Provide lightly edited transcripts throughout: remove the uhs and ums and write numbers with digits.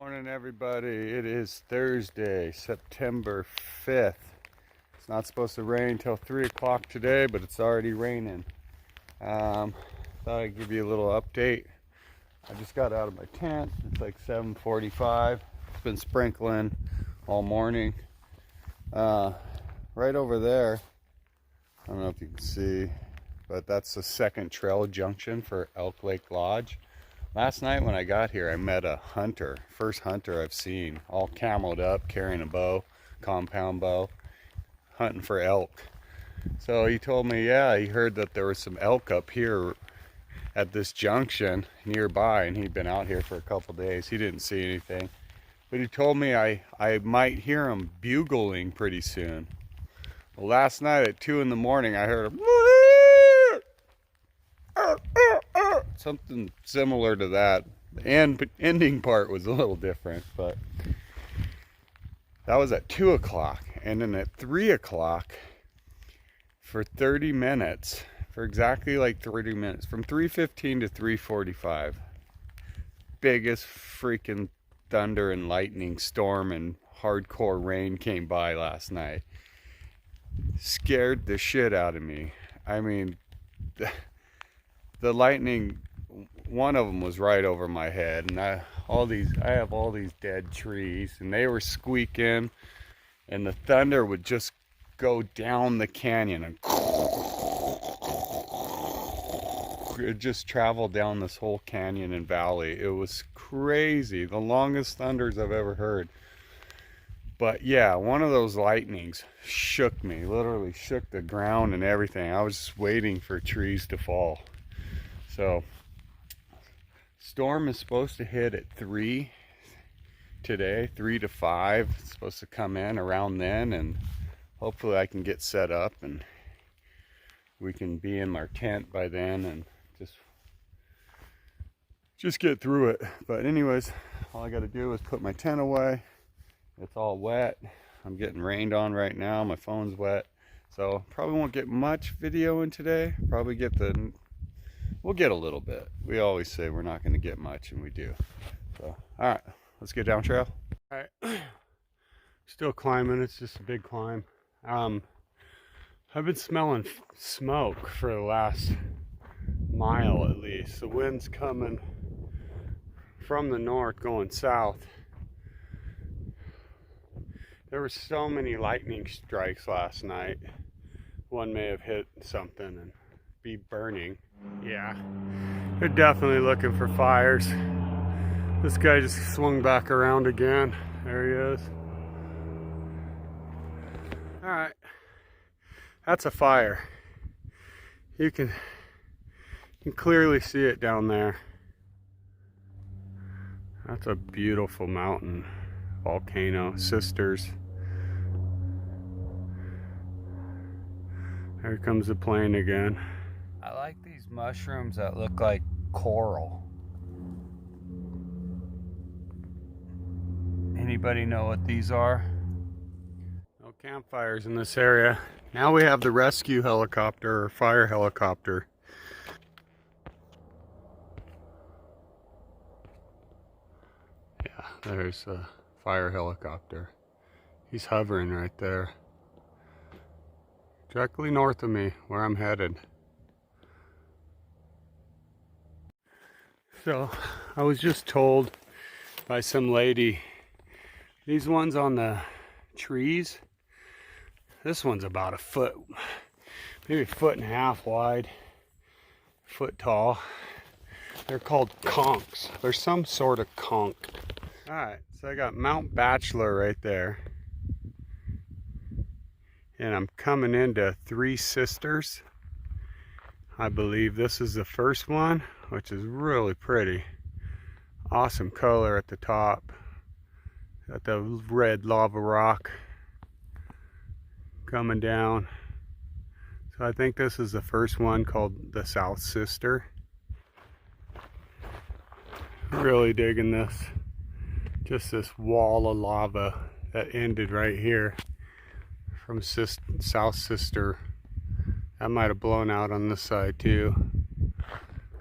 Morning, everybody. It is Thursday, September 5th. It's not supposed to rain until 3 o'clock today, but it's already raining. Thought I'd give you a little update. I just got out of my tent. It's like 7:45. It's been sprinkling all morning. Right over there, I don't know if you can see, but that's the second trail junction for Elk Lake Lodge. Last night when I got here, I met a hunter, first hunter I've seen, all cameled up, carrying a bow, compound bow, hunting for elk. So he told me, yeah, he heard that there was some elk up here at this junction nearby, and he'd been out here for a couple days. He didn't see anything, but he told me I might hear him bugling pretty soon. Well, last night at 2 in the morning, I heard him something similar to that. The ending part was a little different, but that was at 2 o'clock. And then at 3 o'clock, for 30 minutes, for exactly like 30 minutes, from 3:15 to 3:45, biggest freaking thunder and lightning storm and hardcore rain came by last night. Scared the shit out of me. I mean, the lightning, one of them was right over my head, and I have all these dead trees, and they were squeaking, and the thunder would just go down the canyon and it just traveled down this whole canyon and valley. It was crazy, the longest thunders I've ever heard. But yeah, one of those lightnings shook me, literally shook the ground and everything. I was just waiting for trees to fall. So, storm is supposed to hit at 3 today, 3 to 5. It's supposed to come in around then, and hopefully I can get set up and we can be in our tent by then and just get through it. But anyways, all I got to do is put my tent away. It's all wet. I'm getting rained on right now. My phone's wet. So probably won't get much video in today. We'll get a little bit. We always say we're not going to get much, and we do. So, all right, let's get down trail. All right, still climbing. It's just a big climb. I've been smelling smoke for the last mile at least. The wind's coming from the north going south. There were so many lightning strikes last night. One may have hit something and be burning. Yeah, they're definitely looking for fires. This guy just swung back around again. There he is. All right, that's a fire. You can clearly see it down there. That's a beautiful mountain volcano, Sisters. There comes the plane again. I like these mushrooms that look like coral. Anybody know what these are? No campfires in this area. Now we have the rescue helicopter or fire helicopter. Yeah, there's a fire helicopter. He's hovering right there, directly north of me where I'm headed. So I was just told by some lady, these ones on the trees, this one's about a foot, maybe a foot and a half wide, foot tall. They're called conchs. They're some sort of conch. All right, so I got Mount Bachelor right there. And I'm coming into Three Sisters. I believe this is the first one, which is really pretty. Awesome color at the top. Got the red lava rock coming down. So I think this is the first one, called the South Sister. Really digging this. Just this wall of lava that ended right here from South Sister. That might have blown out on this side too.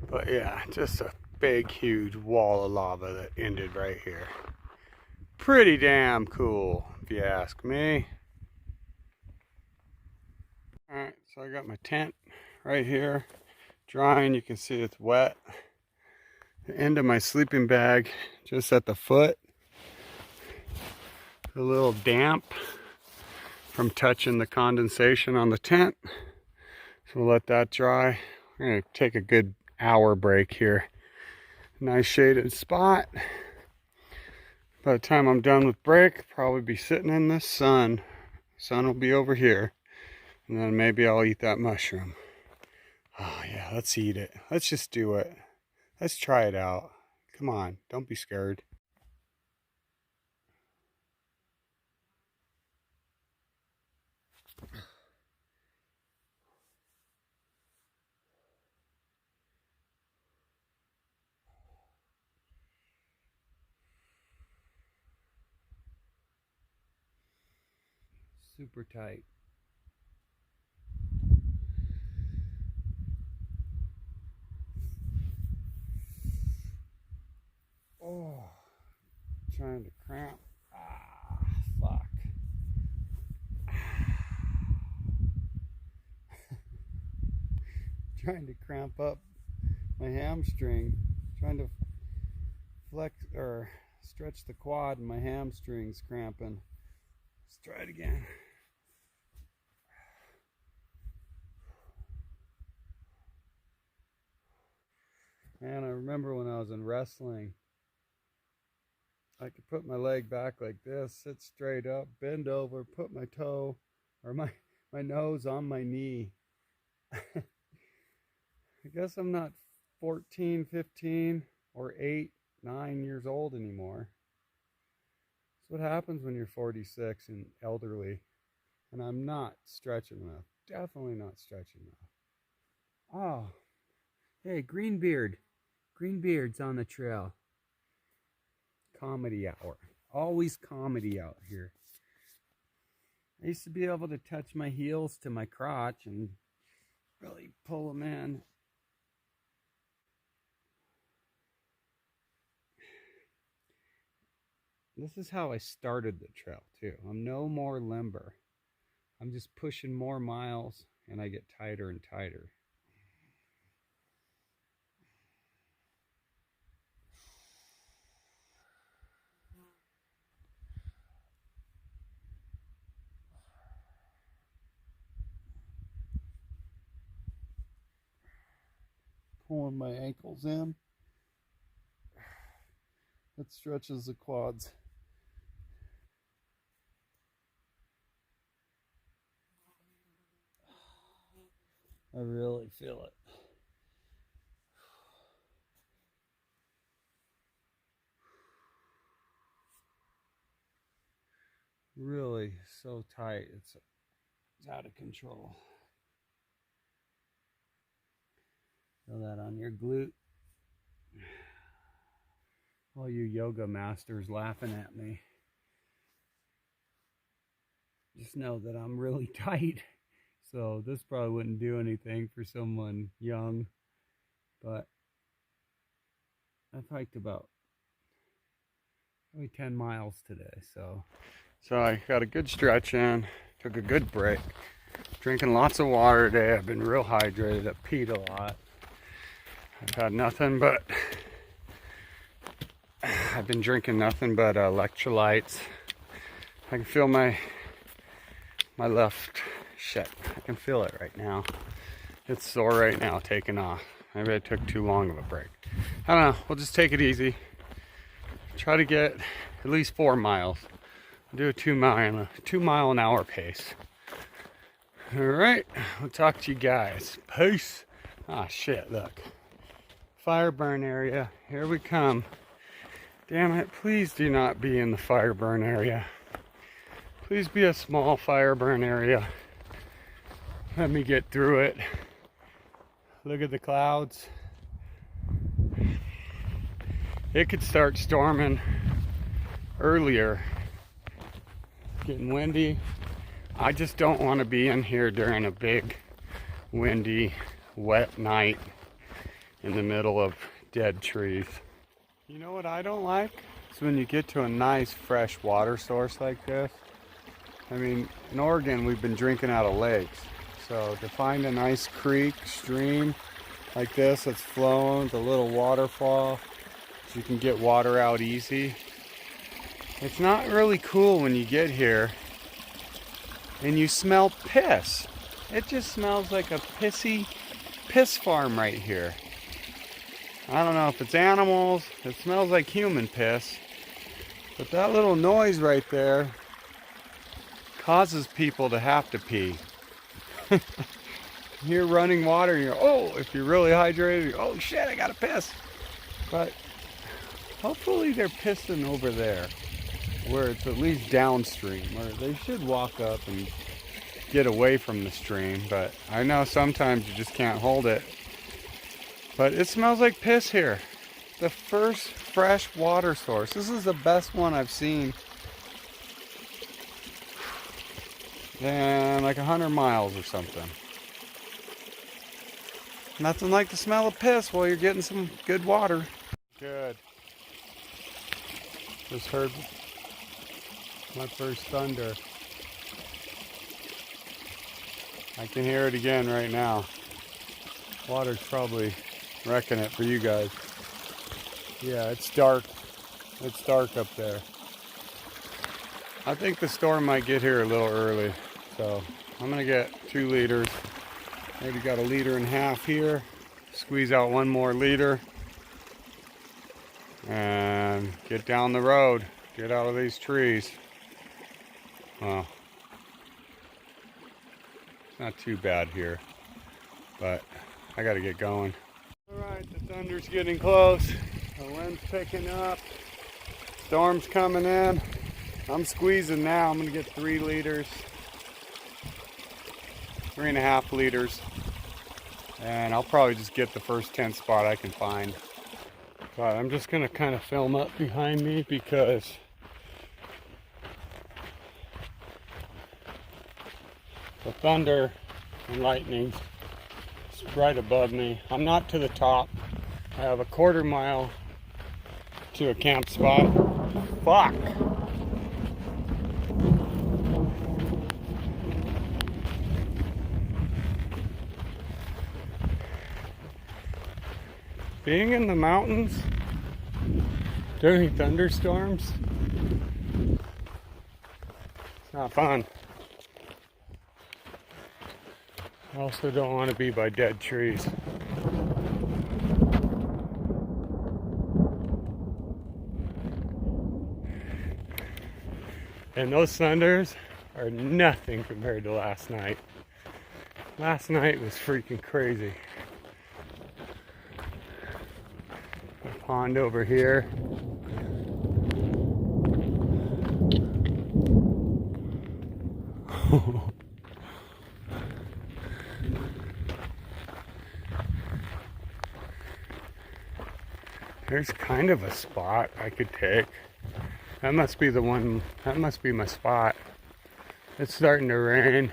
But yeah, just a big, huge wall of lava that ended right here. Pretty damn cool, if you ask me. Alright, so I got my tent right here, drying. You can see it's wet. The end of my sleeping bag just at the foot. A little damp from touching the condensation on the tent. So we'll let that dry. We're going to take a good hour break here. Nice shaded spot. By the time I'm done with break, probably be sitting in the sun. Sun will be over here. And then maybe I'll eat that mushroom. Oh yeah, let's eat it. Let's just do it. Let's try it out. Come on, don't be scared. Super tight. Oh, trying to cramp. Ah, fuck. Trying to cramp up my hamstring. Trying to flex or stretch the quad and my hamstring's cramping. Let's try it again. Man, I remember when I was in wrestling, I could put my leg back like this, sit straight up, bend over, put my toe or my nose on my knee. I guess I'm not 14, 15, or 8, 9 years old anymore. That's what happens when you're 46 and elderly. And I'm not stretching enough. Definitely not stretching enough. Oh, hey, Greenbeard. Greenbeard's on the trail. Comedy hour. Always comedy out here. I used to be able to touch my heels to my crotch and really pull them in. This is how I started the trail too. I'm no more limber. I'm just pushing more miles and I get tighter and tighter. Pulling my ankles in. That stretches the quads. I really feel it. Really so tight, it's out of control. Feel that on your glute. All you yoga masters laughing at me. Just know that I'm really tight. So this probably wouldn't do anything for someone young. But I've hiked about probably 10 miles today. So I got a good stretch in. Took a good break. Drinking lots of water today. I've been real hydrated. I've peed a lot. I've had nothing but I've been drinking nothing but electrolytes. I can feel my left shit. I can feel it right now. It's sore right now, taking off. Maybe I took too long of a break. I don't know. We'll just take it easy. Try to get at least 4 miles. I'll do a 2 mile an hour pace. All right. I'll talk to you guys. Peace. Ah, shit. Look. Fire burn area. Here we come. Damn it. Please do not be in the fire burn area. Please be a small fire burn area. Let me get through it. Look at the clouds. It could start storming earlier. Getting windy. I just don't want to be in here during a big, windy, wet night in the middle of dead trees. You know what I don't like? helps when you get to a nice fresh water source like this. I mean, in Oregon, we've been drinking out of lakes. So to find a nice creek, stream like this that's flowing with a little waterfall, so you can get water out easy. It's not really cool when you get here and you smell piss. It just smells like a pissy piss farm right here. I don't know if it's animals, it smells like human piss, but that little noise right there causes people to have to pee. You're running water and you're, oh, if you're really hydrated, you're, oh shit, I gotta piss. But hopefully they're pissing over there, where it's at least downstream, or they should walk up and get away from the stream, but I know sometimes you just can't hold it. But it smells like piss here. The first fresh water source. This is the best one I've seen in like 100 miles or something. Nothing like the smell of piss while you're getting some good water. Good. Just heard my first thunder. I can hear it again right now. Water's probably wrecking it for you guys. Yeah, it's dark. It's dark up there. I think the storm might get here a little early. So I'm gonna get 2 liters. Maybe got 1.5 liters here. Squeeze out 1 more liter. And get down the road. Get out of these trees. Well, it's not too bad here, but I gotta get going. Alright, the thunder's getting close. The wind's picking up. Storm's coming in. I'm squeezing now. I'm gonna get 3 liters. 3.5 liters. And I'll probably just get the first tent spot I can find. But I'm just gonna kind of film up behind me because the thunder and lightning is right above me. I'm not to the top. I have a 1/4 mile to a camp spot. Fuck! Being in the mountains during thunderstorms, it's not fun. I also don't want to be by dead trees. And those thunders are nothing compared to last night. Last night was freaking crazy. A pond over here. There's kind of a spot I could take. That must be the one, that must be my spot. It's starting to rain.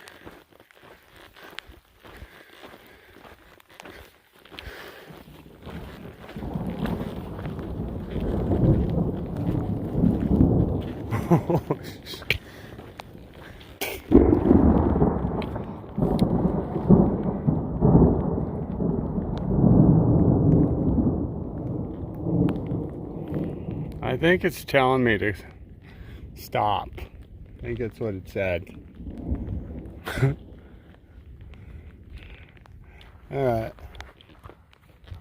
I think it's telling me to stop. I think that's what it said. Alright.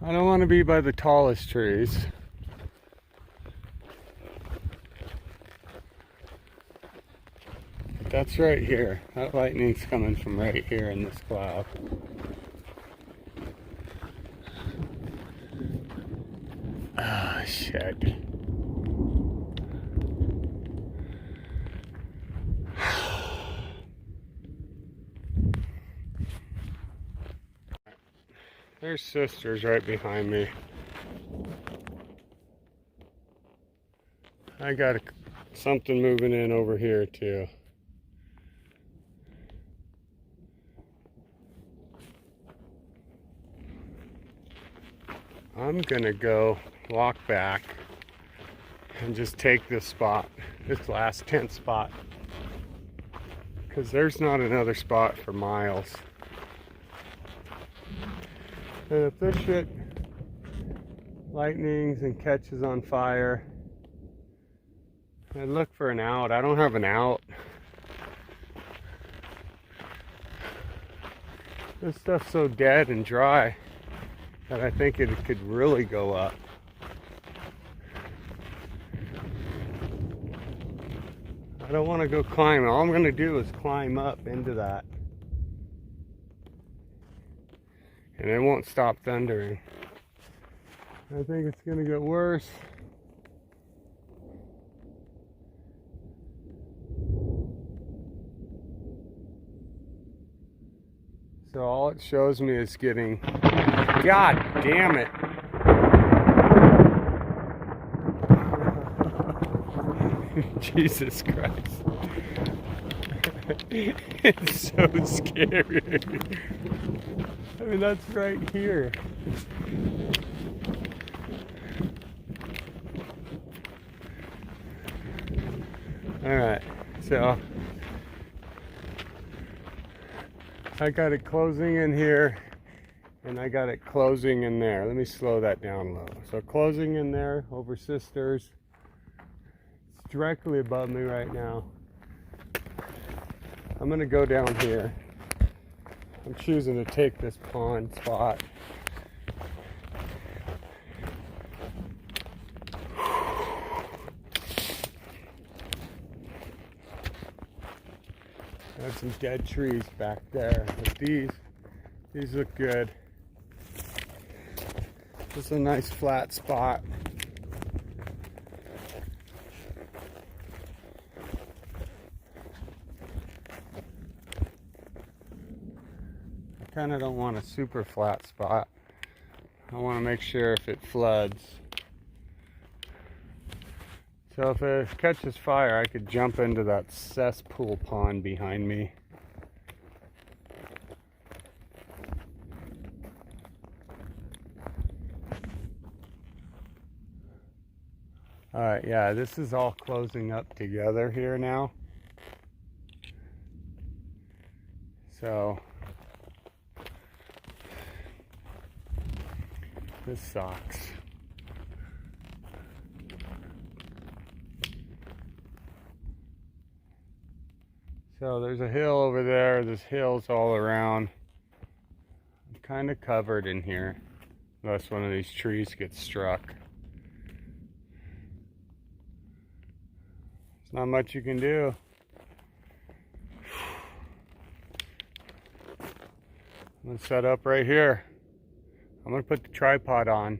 I don't want to be by the tallest trees. But that's right here. That lightning's coming from right here in this cloud. Ah, shit. There's sisters right behind me. I got something moving in over here too. I'm gonna go walk back and just take this spot, this last tent spot, because there's not another spot for miles. And if this shit lightnings and catches on fire, I'd look for an out. I don't have an out. This stuff's so dead and dry that I think it could really go up. I don't want to go climb. All I'm going to do is climb up into that. And it won't stop thundering. I think it's going to get worse. So all it shows me is getting... God damn it! Jesus Christ. It's so scary. I mean, that's right here. Alright, so I got it closing in here and I got it closing in there. Let me slow that down low. So closing in there over Sisters. It's directly above me right now. I'm gonna go down here. I'm choosing to take this pond spot. Got some dead trees back there, but these look good. This is a nice flat spot. I kind of don't want a super flat spot. I want to make sure if it floods. So if it catches fire, I could jump into that cesspool pond behind me. Alright, yeah, this is all closing up together here now. So, this sucks. So there's a hill over there, there's hills all around. I'm kind of covered in here, unless one of these trees gets struck. There's not much you can do. I'm gonna set up right here. I'm gonna put the tripod on.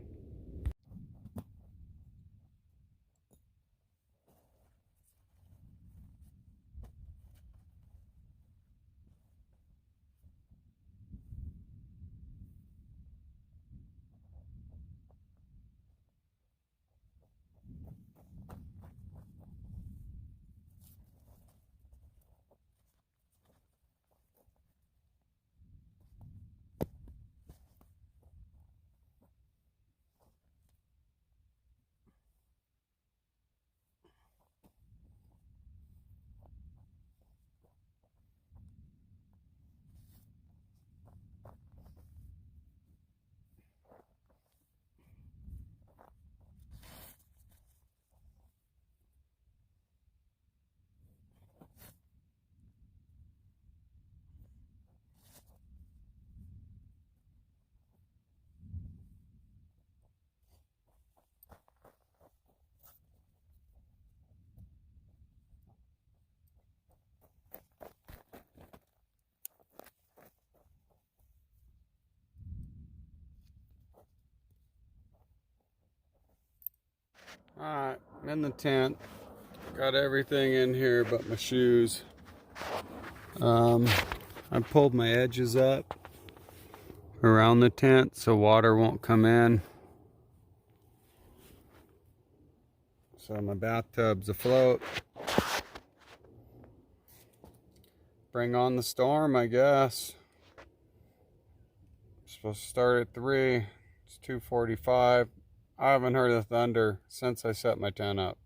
Alright, I'm in the tent. Got everything in here but my shoes. I pulled my edges up around the tent so water won't come in. So my bathtub's afloat. Bring on the storm, I guess. Supposed to start at 3. It's 2:45. I haven't heard of thunder since I set my tent up.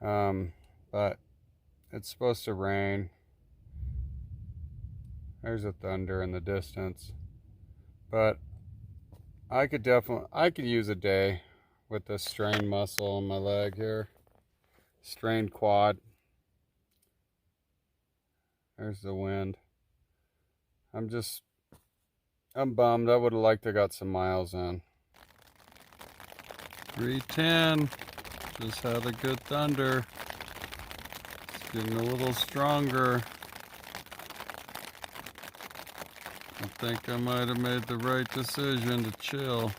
But it's supposed to rain. There's a thunder in the distance. But I could use a day with this strained muscle in my leg here. Strained quad. There's the wind. I'm bummed. I would have liked to got some miles in. 310. Just had a good thunder. It's getting a little stronger. I think I might have made the right decision to chill.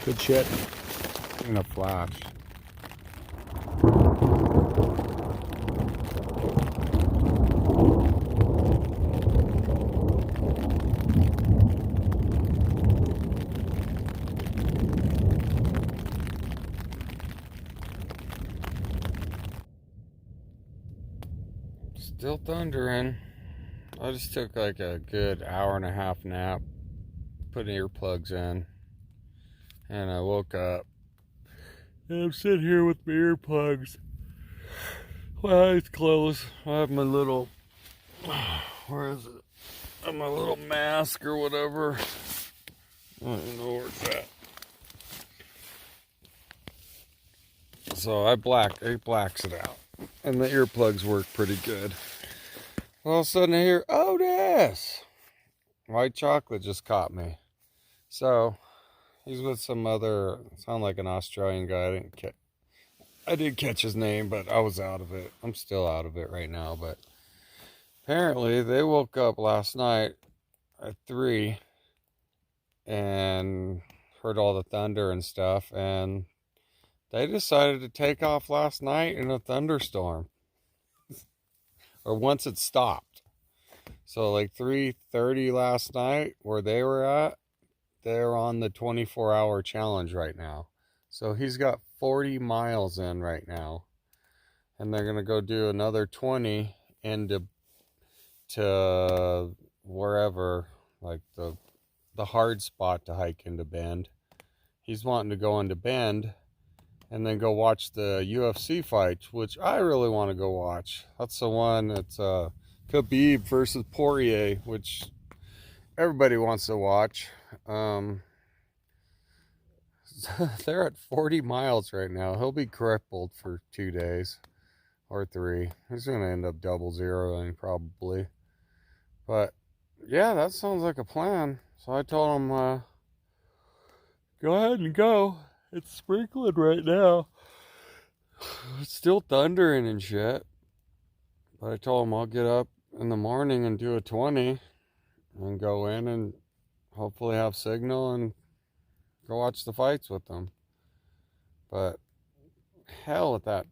Good shit. In a flash. Still thundering. I just took like a good hour and a half nap, put earplugs in, and I woke up. And I'm sitting here with my earplugs. My eyes closed. I have my little, where is it? I have my little mask or whatever. I don't know where it's at. So it blacks it out. And the earplugs work pretty good. All of a sudden I hear, Otis! White chocolate just caught me. So, he's with some other, sound like an Australian guy. I did catch his name, but I was out of it. I'm still out of it right now, but apparently they woke up last night at 3 and heard all the thunder and stuff, and they decided to take off last night in a thunderstorm. Or once it stopped. So like 3:30 last night, where they were at, they're on the 24-hour challenge right now. So he's got 40 miles in right now. And they're going to go do another 20 into wherever, like the hard spot to hike into Bend. He's wanting to go into Bend and then go watch the UFC fights, which I really want to go watch. That's the one that's Khabib versus Poirier, which everybody wants to watch. They're at 40 miles right now. He'll be crippled for 2 days or 3. He's going to end up double zeroing probably. But yeah, that sounds like a plan. So I told him, go ahead and go. It's sprinkling right now. It's still thundering and shit. But I told him I'll get up in the morning and do a 20 and go in and hopefully have signal and go watch the fights with them. But hell with that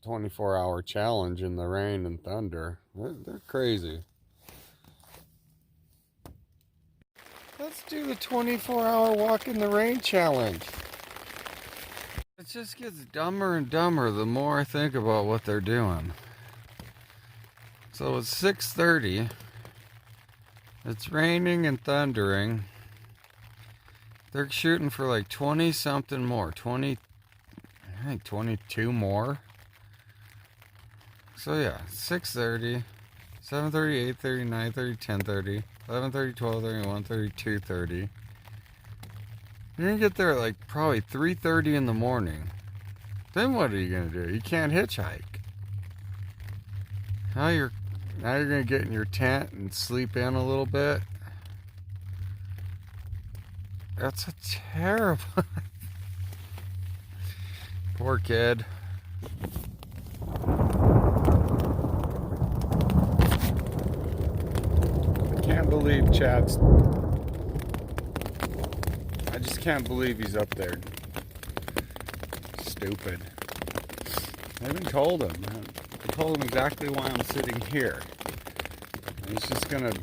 24-hour challenge in the rain and thunder. They're crazy. Let's do the 24-hour walk in the rain challenge. It just gets dumber and dumber the more I think about what they're doing. So it's 6:30. It's raining and thundering. They're shooting for like 20 something more. I think 22 more. So yeah, 6:30, 7:30, 8:30, 9:30, 10:30, 11:30, 12:30, 1:30, 2:30. You're gonna get there at like probably 3:30 in the morning. Then what are you gonna do? You can't hitchhike. Now you're gonna get in your tent and sleep in a little bit. That's a terrible. Poor kid. I can't believe Chad's. I just can't believe he's up there. Stupid. I even told him. I told him exactly why I'm sitting here. He's just gonna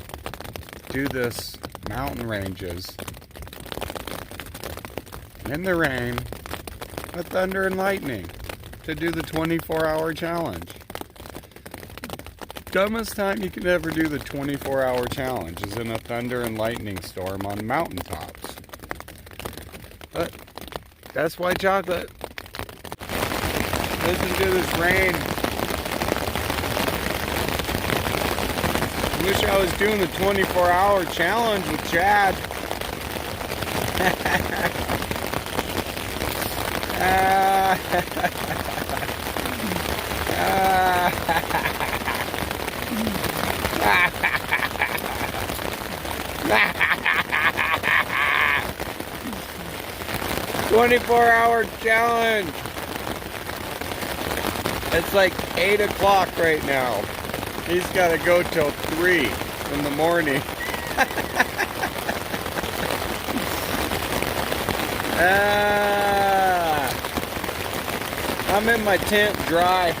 do this mountain ranges in the rain with thunder and lightning to do the 24-hour challenge. Dumbest time you could ever do the 24-hour challenge is in a thunder and lightning storm on mountaintops. But That's why chocolate. Listen to this rain. I wish I was doing the 24-hour challenge with Chad. "24-hour challenge." It's like 8 o'clock right now. He's got to go till 3 in the morning. I'm in my tent dry.